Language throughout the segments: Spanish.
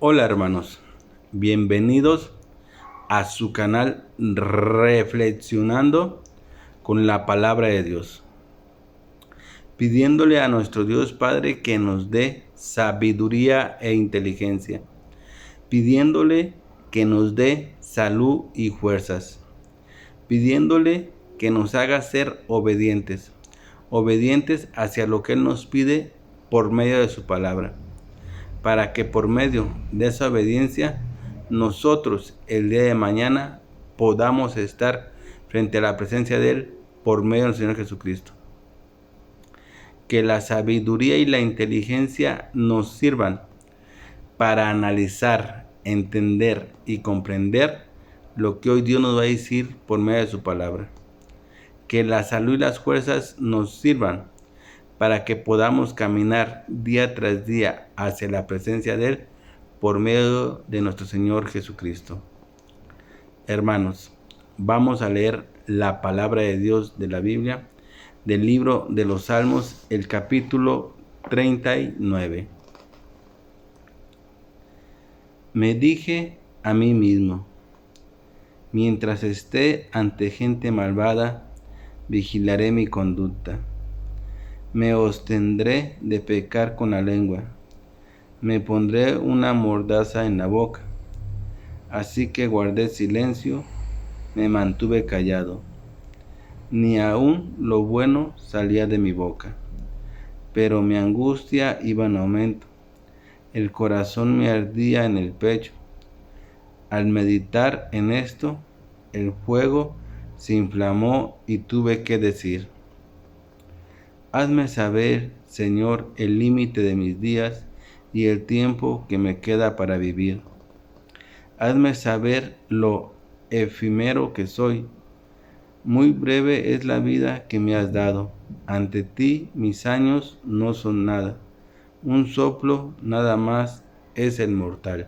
Hola hermanos, bienvenidos a su canal Reflexionando con la Palabra de Dios, pidiéndole a nuestro Dios Padre que nos dé sabiduría e inteligencia, pidiéndole que nos dé salud y fuerzas, pidiéndole que nos haga ser obedientes hacia lo que Él nos pide por medio de su palabra, para que por medio de esa obediencia nosotros el día de mañana podamos estar frente a la presencia de Él por medio del Señor Jesucristo. Que la sabiduría y la inteligencia nos sirvan para analizar, entender y comprender lo que hoy Dios nos va a decir por medio de su palabra. Que la salud y las fuerzas nos sirvan para que podamos caminar día tras día hacia la presencia de Él por medio de nuestro Señor Jesucristo. Hermanos, vamos a leer la palabra de Dios de la Biblia, del libro de los Salmos, el capítulo 39. Me dije a mí mismo, mientras esté ante gente malvada, vigilaré mi conducta. Me abstendré de pecar con la lengua. Me pondré una mordaza en la boca. Así que guardé silencio, me mantuve callado. Ni aun lo bueno salía de mi boca. Pero mi angustia iba en aumento. El corazón me ardía en el pecho. Al meditar en esto, el fuego se inflamó y tuve que decir: hazme saber, Señor, el límite de mis días y el tiempo que me queda para vivir. Hazme saber lo efímero que soy. Muy breve es la vida que me has dado. Ante ti mis años no son nada. Un soplo nada más es el mortal.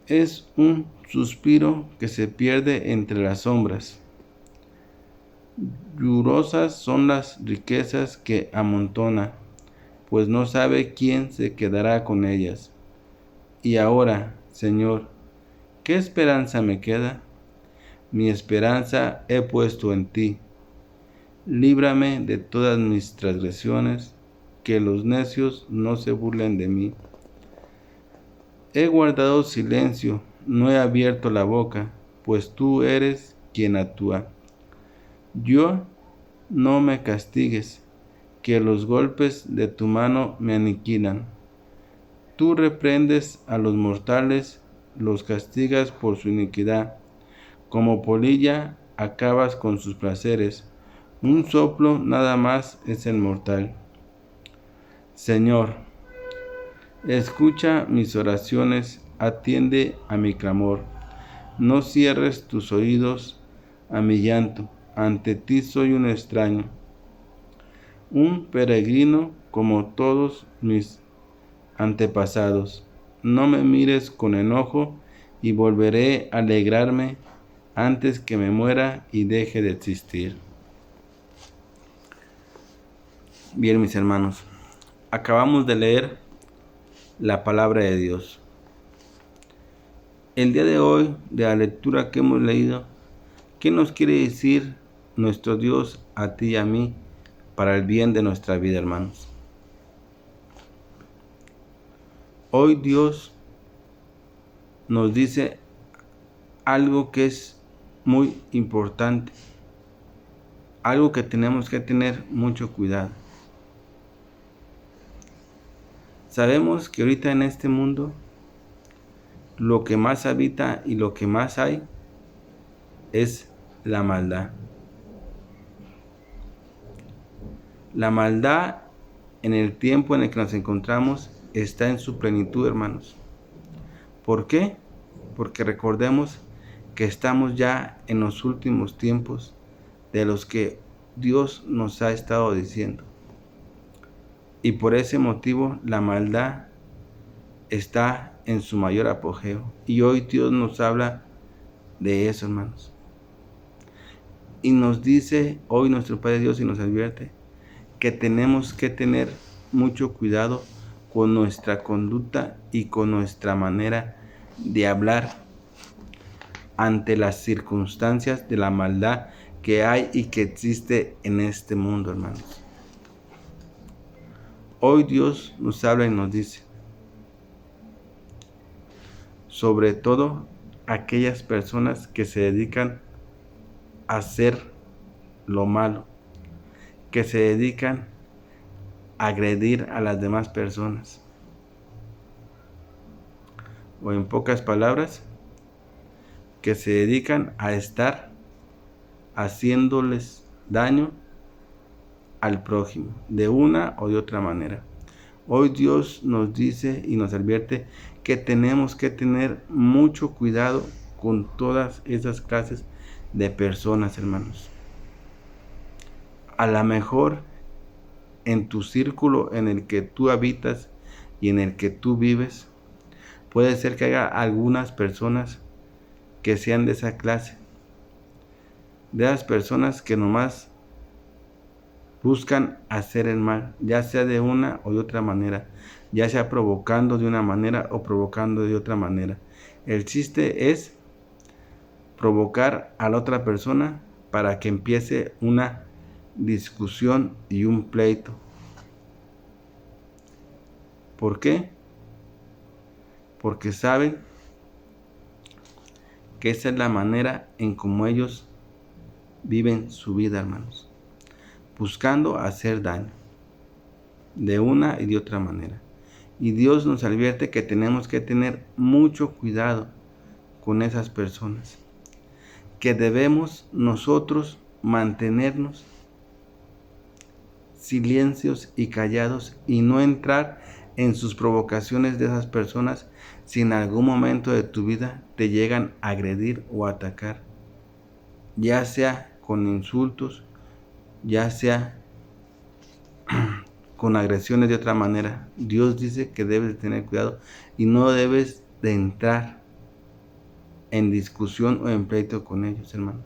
Es un suspiro que se pierde entre las sombras. Llurosas son las riquezas que amontona, pues no sabe quién se quedará con ellas. Y ahora, Señor, ¿qué esperanza me queda? Mi esperanza he puesto en ti. Líbrame de todas mis transgresiones, que los necios no se burlen de mí. He guardado silencio, no he abierto la boca, pues tú eres quien actúa. Yo no me castigues, que los golpes de tu mano me aniquilan. Tú reprendes a los mortales, los castigas por su iniquidad. Como polilla acabas con sus placeres. Un soplo nada más es el mortal. Señor, escucha mis oraciones, atiende a mi clamor. No cierres tus oídos a mi llanto. Ante ti soy un extraño, un peregrino como todos mis antepasados. No me mires con enojo y volveré a alegrarme antes que me muera y deje de existir. Bien, mis hermanos, acabamos de leer la palabra de Dios. El día de hoy, de la lectura que hemos leído, ¿qué nos quiere decir nuestro Dios a ti y a mí para el bien de nuestra vida, hermanos? Hoy Dios nos dice algo que es muy importante, algo que tenemos que tener mucho cuidado. Sabemos que ahorita en este mundo lo que más habita y lo que más hay es la maldad. La maldad en el tiempo en el que nos encontramos está en su plenitud, hermanos. ¿Por qué? Porque recordemos que estamos ya en los últimos tiempos de los que Dios nos ha estado diciendo. Y por ese motivo la maldad está en su mayor apogeo. Y hoy Dios nos habla de eso, hermanos. Y nos dice hoy nuestro Padre Dios y nos advierte que tenemos que tener mucho cuidado con nuestra conducta y con nuestra manera de hablar ante las circunstancias de la maldad que hay y que existe en este mundo, hermanos. Hoy Dios nos habla y nos dice, sobre todo aquellas personas que se dedican a hacer lo malo, que se dedican a agredir a las demás personas. O en pocas palabras, que se dedican a estar haciéndoles daño al prójimo, de una o de otra manera. Hoy Dios nos dice y nos advierte que tenemos que tener mucho cuidado con todas esas clases de personas, hermanos. A lo mejor en tu círculo en el que tú habitas y en el que tú vives, puede ser que haya algunas personas que sean de esa clase, de las personas que nomás buscan hacer el mal, ya sea de una o de otra manera, ya sea provocando de una manera o provocando de otra manera. El chiste es provocar a la otra persona para que empiece una discusión y un pleito. ¿Por qué? Porque saben que esa es la manera en cómo ellos viven su vida, hermanos, buscando hacer daño de una y de otra manera. Y Dios nos advierte que tenemos que tener mucho cuidado con esas personas, que debemos nosotros mantenernos silencios y callados y no entrar en sus provocaciones de esas personas si en algún momento de tu vida te llegan a agredir o a atacar, ya sea con insultos, ya sea con agresiones de otra manera. Dios dice que debes de tener cuidado y no debes de entrar en discusión o en pleito con ellos, hermanos,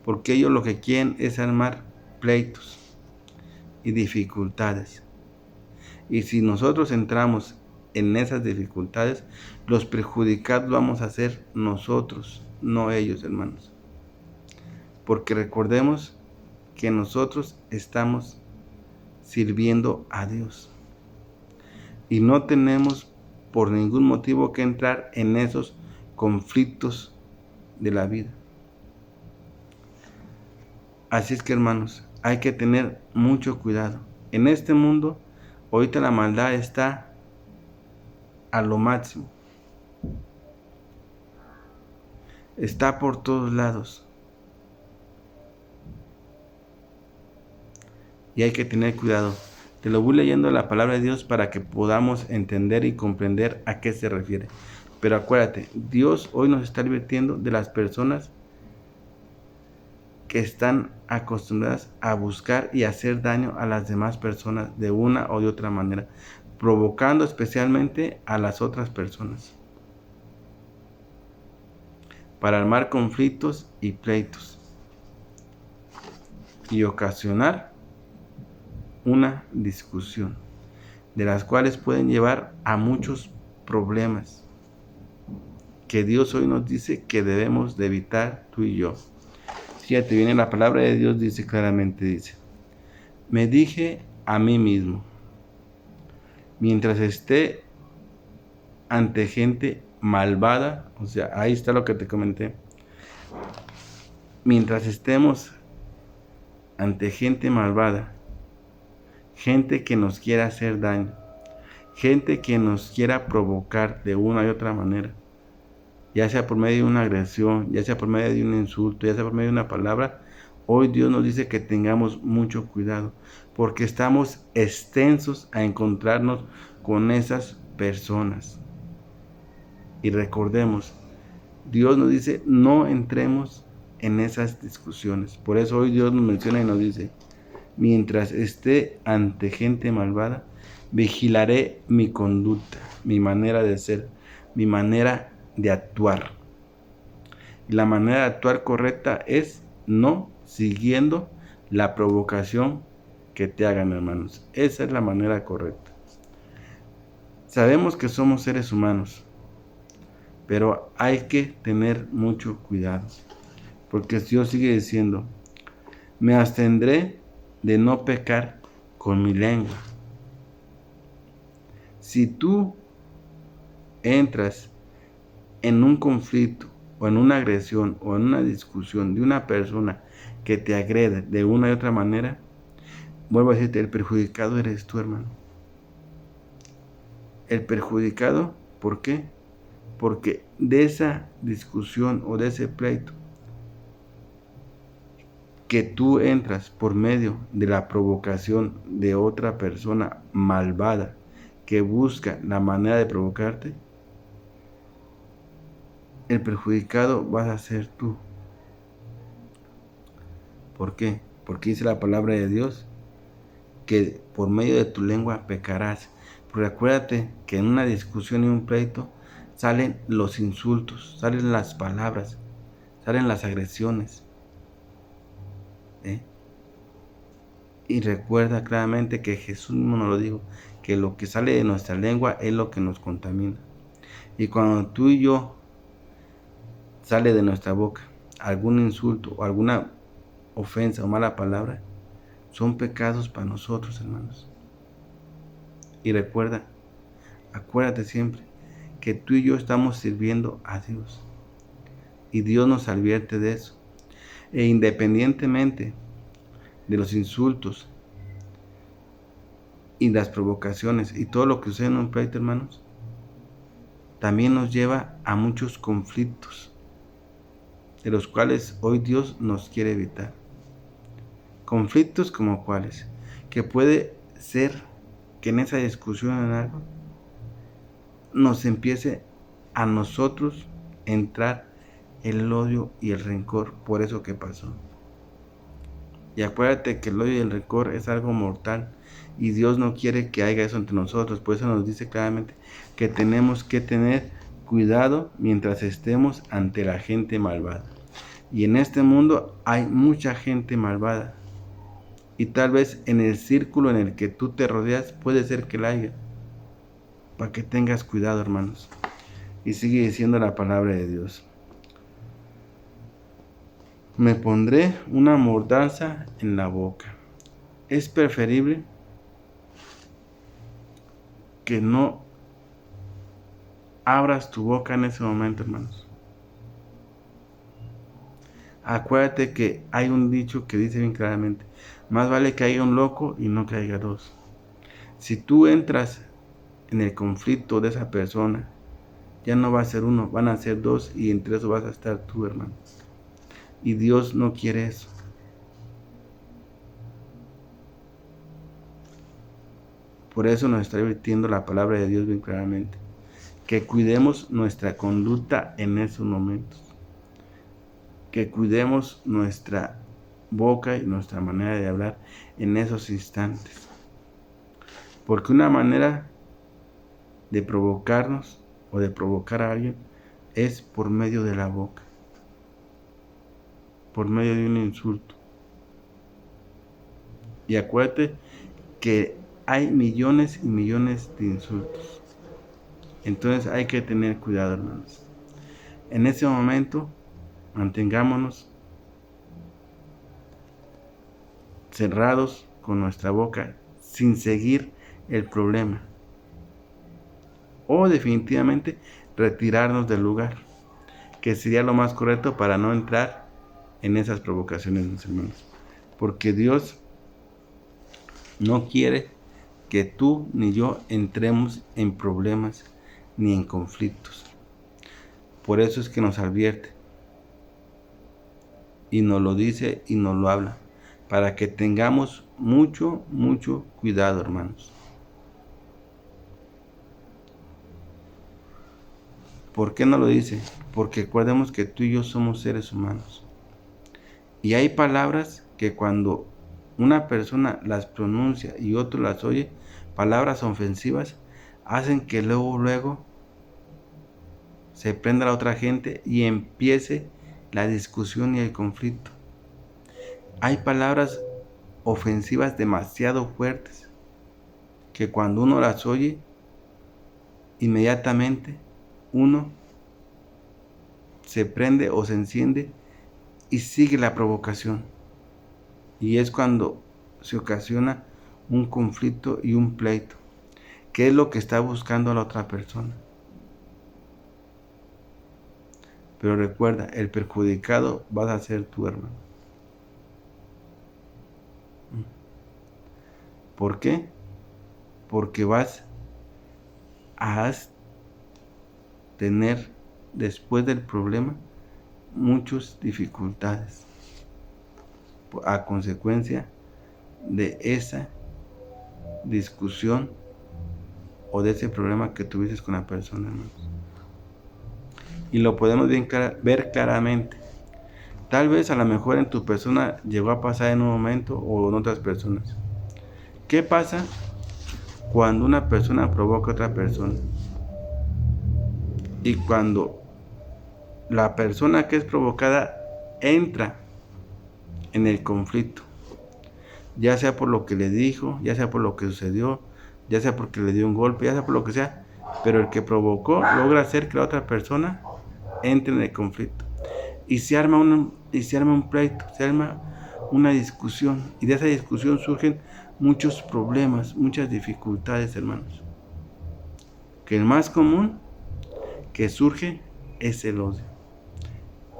porque ellos lo que quieren es armar pleitos y dificultades. Y si nosotros entramos en esas dificultades, los perjudicados vamos a ser nosotros, no ellos, hermanos. Porque recordemos que nosotros estamos sirviendo a Dios y no tenemos por ningún motivo que entrar en esos conflictos de la vida. Así es que, hermanos, hay que tener mucho cuidado. En este mundo, ahorita la maldad está a lo máximo. Está por todos lados. Y hay que tener cuidado. Te lo voy leyendo la palabra de Dios para que podamos entender y comprender a qué se refiere. Pero acuérdate, Dios hoy nos está advirtiendo de las personas que están acostumbradas a buscar y hacer daño a las demás personas de una o de otra manera, provocando especialmente a las otras personas para armar conflictos y pleitos y ocasionar una discusión, de las cuales pueden llevar a muchos problemas que Dios hoy nos dice que debemos de evitar tú y yo. Fíjate, viene la palabra de Dios, dice claramente, dice, me dije a mí mismo, mientras esté ante gente malvada, o sea, ahí está lo que te comenté, mientras estemos ante gente malvada, gente que nos quiera hacer daño, gente que nos quiera provocar de una y otra manera, ya sea por medio de una agresión, ya sea por medio de un insulto, ya sea por medio de una palabra, hoy Dios nos dice que tengamos mucho cuidado, porque estamos extensos a encontrarnos con esas personas. Y recordemos, Dios nos dice, no entremos en esas discusiones. Por eso hoy Dios nos menciona y nos dice, mientras esté ante gente malvada, vigilaré mi conducta, mi manera de ser, mi manera de actuar. Y la manera de actuar correcta es no siguiendo la provocación que te hagan, hermanos. Esa es la manera correcta. Sabemos que somos seres humanos, pero hay que tener mucho cuidado, porque Dios sigue diciendo, me abstendré de no pecar con mi lengua. Si tú entras en un conflicto o en una agresión o en una discusión de una persona que te agrede de una y otra manera, vuelvo a decirte, el perjudicado eres tú, hermano. El perjudicado, ¿por qué? Porque de esa discusión o de ese pleito que tú entras por medio de la provocación de otra persona malvada que busca la manera de provocarte, el perjudicado vas a ser tú. ¿Por qué? Porque dice la palabra de Dios que por medio de tu lengua pecarás. Pero acuérdate que en una discusión y un pleito salen los insultos, salen las palabras, salen las agresiones. ¿Eh? Y recuerda claramente que Jesús mismo nos lo dijo, que lo que sale de nuestra lengua es lo que nos contamina. Y cuando tú y yo sale de nuestra boca algún insulto o alguna ofensa o mala palabra, son pecados para nosotros, hermanos. Y recuerda, acuérdate siempre que tú y yo estamos sirviendo a Dios. Y Dios nos advierte de eso. E independientemente de los insultos y las provocaciones y todo lo que sucede en un pleito, hermanos, también nos lleva a muchos conflictos, de los cuales hoy Dios nos quiere evitar. Conflictos como cuáles, que puede ser que en esa discusión en algo nos empiece a nosotros entrar el odio y el rencor por eso que pasó. Y acuérdate que el odio y el rencor es algo mortal y Dios no quiere que haya eso entre nosotros. Por eso nos dice claramente que tenemos que tener cuidado mientras estemos ante la gente malvada. Y en este mundo hay mucha gente malvada. Y tal vez en el círculo en el que tú te rodeas puede ser que la haya. Para que tengas cuidado, hermanos. Y sigue diciendo la palabra de Dios. Me pondré una mordaza en la boca. Es preferible que no abras tu boca en ese momento, hermanos. Acuérdate que hay un dicho que dice bien claramente, más vale que haya un loco y no que haya dos. Si tú entras en el conflicto de esa persona, ya no va a ser uno, van a ser dos y entre eso vas a estar tú, hermano. Y Dios no quiere eso. Por eso nos está advirtiendo la palabra de Dios bien claramente. Que cuidemos nuestra conducta en esos momentos. Que cuidemos nuestra boca y nuestra manera de hablar en esos instantes. Porque una manera de provocarnos o de provocar a alguien es por medio de la boca. Por medio de un insulto. Y acuérdate que hay millones y millones de insultos. Entonces hay que tener cuidado, hermanos. En ese momento, mantengámonos cerrados con nuestra boca sin seguir el problema. O definitivamente retirarnos del lugar, que sería lo más correcto para no entrar en esas provocaciones, mis hermanos. Porque Dios no quiere que tú ni yo entremos en problemas ni en conflictos. Por eso es que nos advierte y nos lo dice y nos lo habla, para que tengamos mucho, mucho cuidado, hermanos. ¿Por qué no lo dice? Porque recordemos que tú y yo somos seres humanos. Y hay palabras que cuando una persona las pronuncia y otro las oye, palabras ofensivas, hacen que luego se prenda la otra gente y empiece la discusión y el conflicto. Hay palabras ofensivas demasiado fuertes que cuando uno las oye inmediatamente uno se prende o se enciende y sigue la provocación. Y es cuando se ocasiona un conflicto y un pleito. ¿Qué es lo que está buscando la otra persona? Pero recuerda, el perjudicado vas a ser tú, hermano. ¿Por qué? Porque vas a tener después del problema muchas dificultades a consecuencia de esa discusión o de ese problema que tuviste con la persona, hermanos. Y lo podemos ver claramente. Tal vez a lo mejor en tu persona llegó a pasar en un momento o en otras personas. ¿Qué pasa cuando una persona provoca a otra persona? Y cuando la persona que es provocada entra en el conflicto, ya sea por lo que le dijo, ya sea por lo que sucedió, ya sea porque le dio un golpe, ya sea por lo que sea, pero el que provocó logra hacer que la otra persona entre en el conflicto. Y se arma un pleito, se arma una discusión, y de esa discusión surgen muchos problemas, muchas dificultades, hermanos. Que el más común que surge es el odio.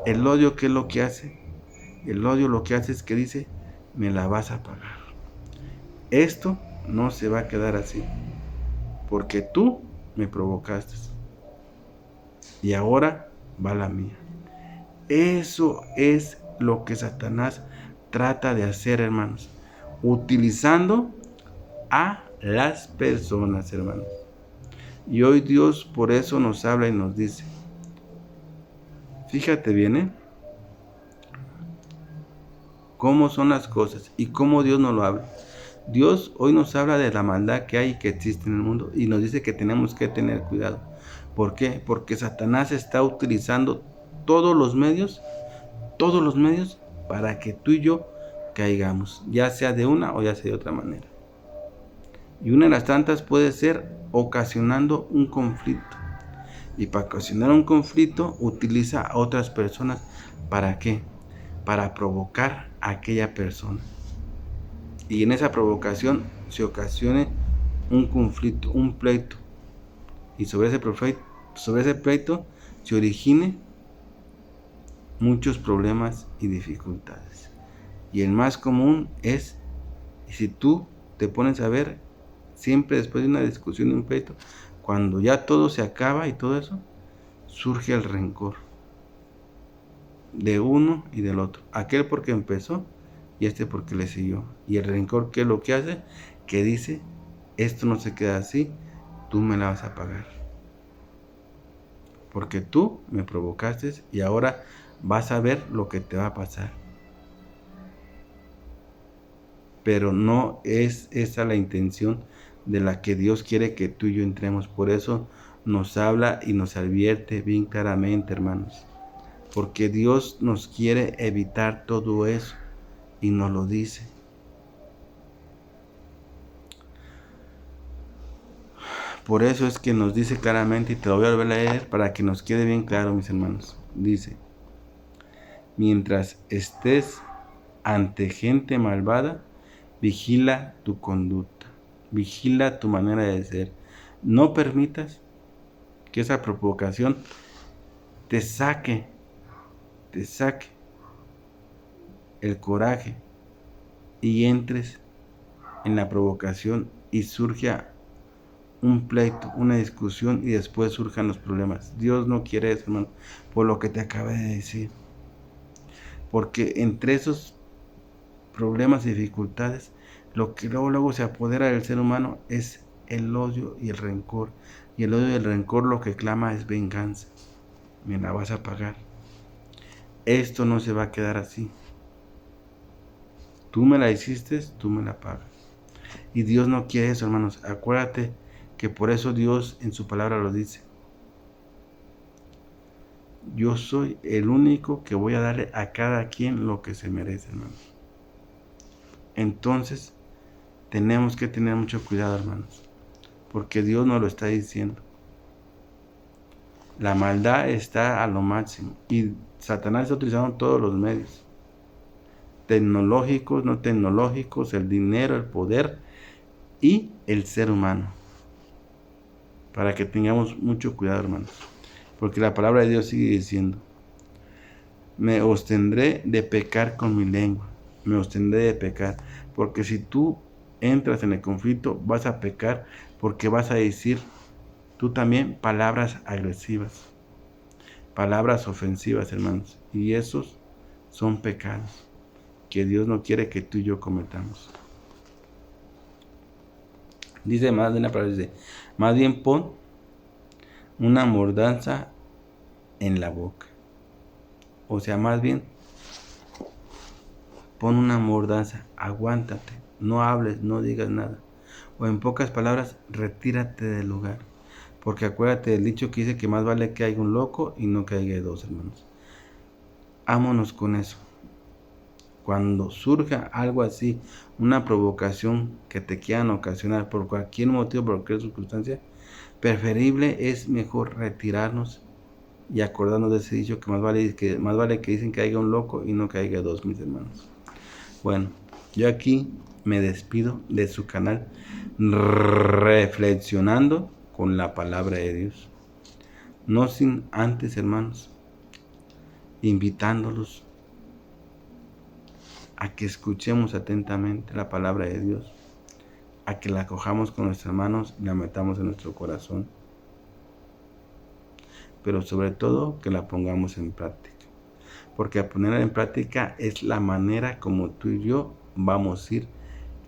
El odio, ¿qué es lo que hace? El odio lo que hace es que dice, me la vas a pagar. Esto no se va a quedar así, porque tú me provocaste y ahora va la mía. Eso es lo que Satanás trata de hacer, hermanos, utilizando a las personas, hermanos. Y hoy Dios por eso nos habla y nos dice, fíjate bien, cómo son las cosas y cómo Dios nos lo habla. Dios hoy nos habla de la maldad que hay y que existe en el mundo y nos dice que tenemos que tener cuidado. ¿Por qué? Porque Satanás está utilizando todos los medios para que tú y yo caigamos, ya sea de una o ya sea de otra manera. Y una de las tantas puede ser ocasionando un conflicto. Y para ocasionar un conflicto utiliza a otras personas. ¿Para qué? Para provocar a aquella persona. Y en esa provocación se ocasione un conflicto, un pleito. Y sobre ese pleito se origine muchos problemas y dificultades. Y el más común es, y si tú te pones a ver, siempre después de una discusión y un pleito, cuando ya todo se acaba y todo eso, surge el rencor de uno y del otro. Aquel porque empezó y este porque le siguió. Y el rencor, ¿qué es lo que hace? Que dice, esto no se queda así, tú me la vas a pagar. Porque tú me provocaste y ahora vas a ver lo que te va a pasar. Pero no es esa la intención de la que Dios quiere que tú y yo entremos. Por eso nos habla y nos advierte bien claramente, hermanos. Porque Dios nos quiere evitar todo eso y nos lo dice. Por eso es que nos dice claramente, y te lo voy a volver a leer para que nos quede bien claro, mis hermanos. Dice, mientras estés ante gente malvada, vigila tu conducta, vigila tu manera de ser. No permitas que esa provocación te saque el coraje y entres en la provocación y surja un pleito, una discusión y después surjan los problemas. Dios no quiere eso, hermano, por lo que te acabé de decir. Porque entre esos problemas y dificultades, lo que luego se apodera del ser humano es el odio y el rencor. Y el odio y el rencor lo que clama es venganza. Me la vas a pagar. Esto no se va a quedar así. Tú me la hiciste, tú me la pagas. Y Dios no quiere eso, hermanos. Acuérdate que por eso Dios en su palabra lo dice. Yo soy el único que voy a darle a cada quien lo que se merece, hermanos. Entonces, tenemos que tener mucho cuidado, hermanos. Porque Dios nos lo está diciendo. La maldad está a lo máximo y Satanás está utilizando todos los medios, tecnológicos, no tecnológicos, el dinero, el poder y el ser humano, para que tengamos mucho cuidado, hermanos, porque la palabra de Dios sigue diciendo: me abstendré de pecar con mi lengua, me abstendré de pecar, porque si tú entras en el conflicto vas a pecar, porque vas a decir tú también palabras agresivas, palabras ofensivas, hermanos, y esos son pecados que Dios no quiere que tú y yo cometamos. Dice más de una palabra, dice: más bien pon una mordaza en la boca. O sea, más bien pon una mordaza, aguántate, no hables, no digas nada. O en pocas palabras, retírate del lugar. Porque acuérdate del dicho que dice que más vale que haya un loco y no que haya dos, hermanos. Ámonos con eso. Cuando surja algo así, una provocación que te quieran ocasionar por cualquier motivo, por cualquier circunstancia, preferible es mejor retirarnos y acordarnos de ese dicho que más vale que dicen que haya un loco y no que haya dos, mis hermanos. Bueno, yo aquí me despido de su canal Reflexionando con la Palabra de Dios. No sin antes, hermanos, invitándolos a que escuchemos atentamente la palabra de Dios, a que la cojamos con nuestras manos y la metamos en nuestro corazón, pero sobre todo que la pongamos en práctica, porque ponerla en práctica es la manera como tú y yo vamos a ir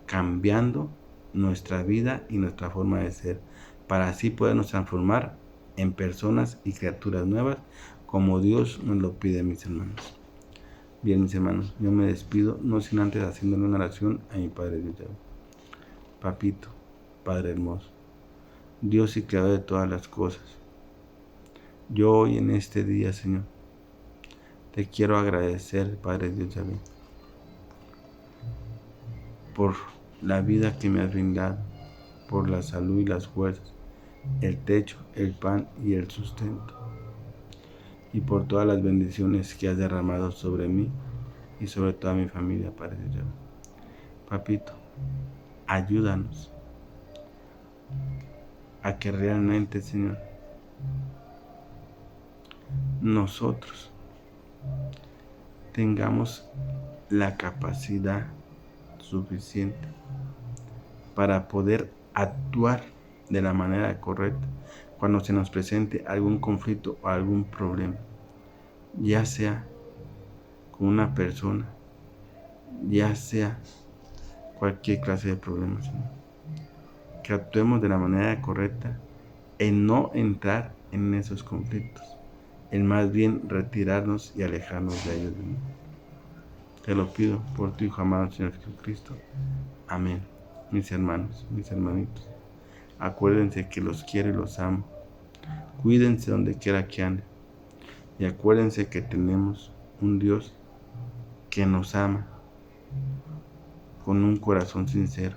cambiando nuestra vida y nuestra forma de ser, para así podernos transformar en personas y criaturas nuevas como Dios nos lo pide, mis hermanos. Bien, mis hermanos, yo me despido, no sin antes haciéndole una oración a mi Padre Dios. Papito, Padre hermoso, Dios y creador de todas las cosas, yo hoy en este día, Señor, te quiero agradecer, Padre Dios, por la vida que me has brindado, por la salud y las fuerzas, el techo, el pan y el sustento, y por todas las bendiciones que has derramado sobre mí y sobre toda mi familia, Padre Dios. Papito, ayúdanos a que realmente, Señor, nosotros tengamos la capacidad suficiente para poder actuar de la manera correcta cuando se nos presente algún conflicto o algún problema, ya sea con una persona, ya sea cualquier clase de problema, Señor. Que actuemos de la manera correcta en no entrar en esos conflictos, en más bien retirarnos y alejarnos de ellos. Te lo pido por tu Hijo amado, Señor Jesucristo. Amén. Mis hermanos, mis hermanitos, acuérdense que los quiero y los amo. Cuídense donde quiera que anden. Y acuérdense que tenemos un Dios que nos ama con un corazón sincero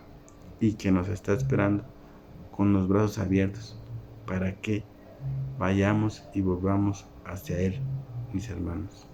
y que nos está esperando con los brazos abiertos para que vayamos y volvamos hacia Él, mis hermanos.